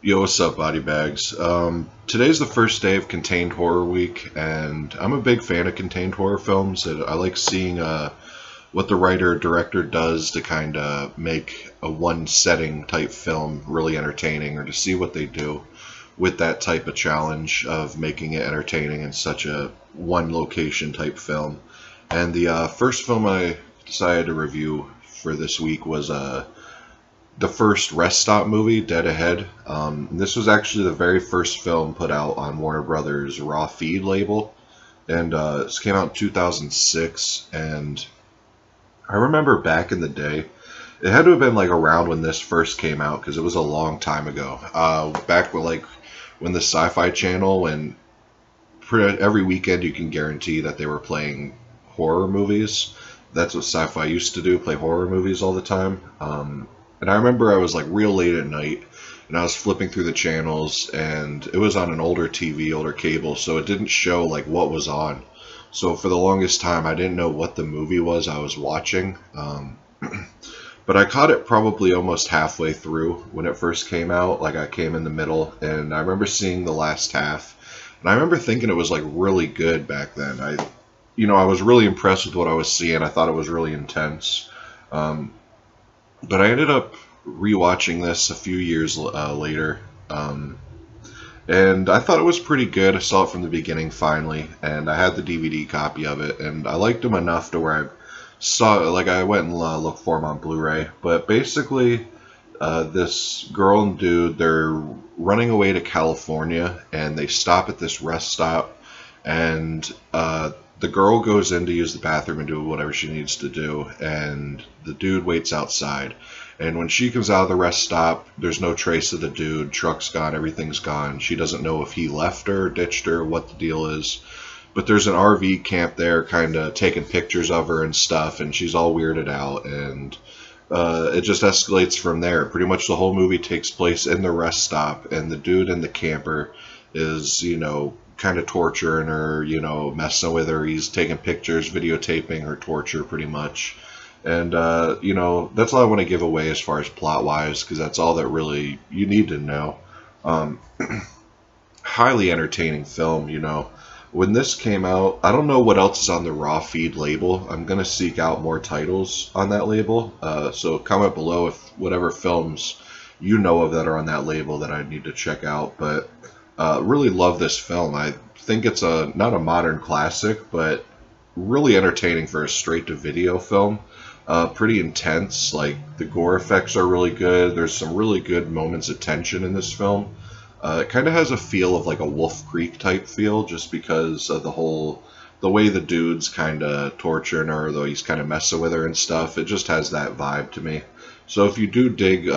Yo, what's up, body bags? Today's the first day of Contained Horror Week, and I'm a big fan of contained horror films. And I like seeing what the writer or director does to kind of make a one setting type film really entertaining, or to see what they do with that type of challenge of making it entertaining in such a one location type film. And the first film I decided to review for this week was the first Rest Stop movie, Dead Ahead. This was actually the very first film put out on Warner Brothers' Raw Feed label, and this came out in 2006. And I remember back in the day, it had to have been like around when this first came out because it was a long time ago. Back when when the Sci-Fi Channel, when every weekend you can guarantee that they were playing horror movies. That's what Sci-Fi used to do, play horror movies all the time. And I remember I was like real late at night, and I was flipping through the channels, and it was on an older TV, older cable, so it didn't show like what was on. So for the longest time, I didn't know what the movie was I was watching. But I caught it probably almost halfway through when it first came out. Like I came in the middle, and I remember seeing the last half, and I remember thinking it was like really good back then. I was really impressed with what I was seeing. I thought it was really intense. Um, but I ended up rewatching this a few years later, and I thought it was pretty good. I saw it from the beginning finally, and I had the DVD copy of it, and I liked them enough to where I went and looked for them on Blu-ray. But basically, this girl and dude, they're running away to California, and they stop at this rest stop, and the girl goes in to use the bathroom and do whatever she needs to do, and the dude waits outside. And when she comes out of the rest stop, there's no trace of the dude. Truck's gone, everything's gone. She doesn't know if he left her, ditched her, what the deal is. But there's an RV camp there kind of taking pictures of her and stuff, and she's all weirded out, and it just escalates from there. Pretty much the whole movie takes place in the rest stop, and the dude in the camper is, kind of torturing her, messing with her. He's taking pictures, videotaping her torture pretty much. And, that's all I want to give away as far as plot-wise, because that's all that really you need to know. Um, Highly entertaining film. When this came out, I don't know what else is on the Raw Feed label. I'm going to seek out more titles on that label. So comment below if whatever films you know of that are on that label that I need to check out. But really love this film. I think it's not a modern classic, but really entertaining for a straight-to-video film. Pretty intense. Like, the gore effects are really good. There's some really good moments of tension in this film. It kind of has a feel of like a Wolf Creek type feel, just because of the way the dude's kind of torturing her, though he's kind of messing with her and stuff. It just has that vibe to me. So if you do dig,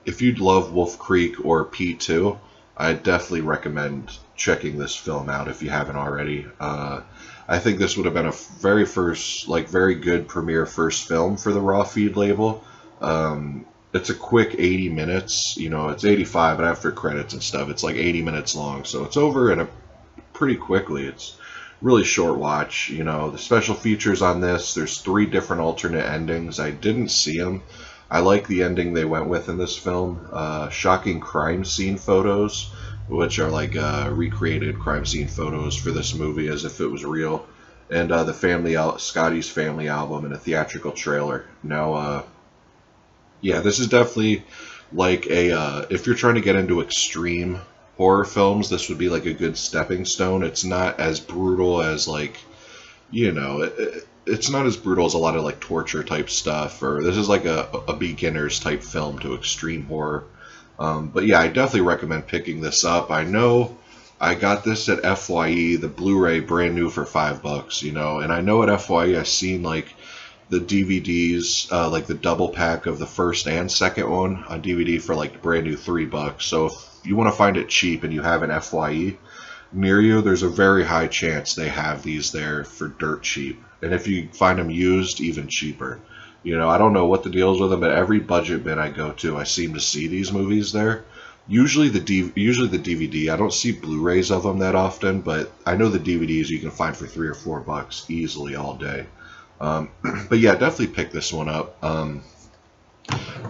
if you love Wolf Creek or P2, I definitely recommend checking this film out if you haven't already. I think this would have been a very good premiere first film for the Raw Feed label. It's a quick 80 minutes. It's 85, but after credits and stuff, it's like 80 minutes long. So it's over pretty quickly. It's really short watch. The special features on this, there's 3 different alternate endings. I didn't see them. I like the ending they went with in this film. Shocking crime scene photos, which are like recreated crime scene photos for this movie as if it was real. And Scotty's family album and a theatrical trailer. Now, yeah, this is definitely like if you're trying to get into extreme horror films, this would be like a good stepping stone. It's not as brutal as it's not as brutal as a lot of like torture type stuff, or this is like a beginner's type film to extreme horror. But yeah, I definitely recommend picking this up. I know I got this at FYE, the Blu-ray brand new for $5, and I know at FYE I've seen like the DVDs, like the double pack of the first and second one on DVD for like brand new $3. So if you want to find it cheap and you have an FYE near you, there's a very high chance they have these there for dirt cheap. And if you find them used, even cheaper. I don't know what the deal is with them, but every budget bin I go to, I seem to see these movies there. Usually the DVD. I don't see Blu-rays of them that often, but I know the DVDs you can find for $3 or $4 easily all day. But yeah, definitely pick this one up.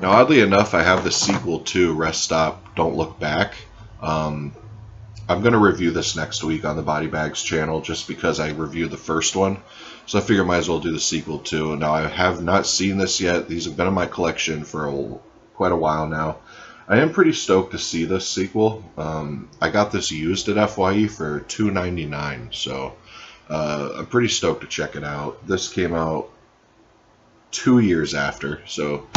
Now, oddly enough, I have the sequel to Rest Stop, Don't Look Back. I'm going to review this next week on the Body Bags channel just because I reviewed the first one. So I figure I might as well do the sequel too. Now, I have not seen this yet. These have been in my collection for quite a while now. I am pretty stoked to see this sequel. I got this used at FYE for $2.99, so I'm pretty stoked to check it out. This came out 2 years after, so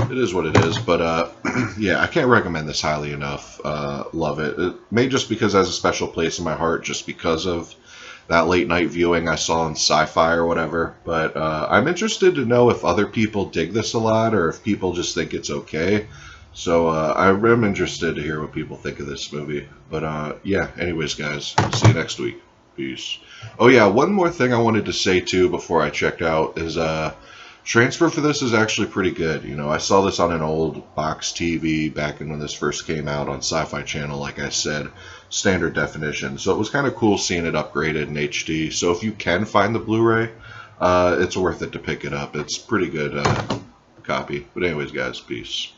it is what it is. But yeah, I can't recommend this highly enough. Love it. It may just because it has a special place in my heart, just because of that late night viewing I saw on Sci-Fi or whatever. But I'm interested to know if other people dig this a lot or if people just think it's okay. So I am interested to hear what people think of this movie. But yeah, anyways, guys, see you next week. Peace. Oh yeah, one more thing I wanted to say too before I checked out is transfer for this is actually pretty good. You know, I saw this on an old box TV back when this first came out on Sci-Fi Channel, like I said, standard definition. So it was kind of cool seeing it upgraded in HD. So if you can find the Blu-ray, it's worth it to pick it up. It's pretty good copy. But anyways, guys, peace.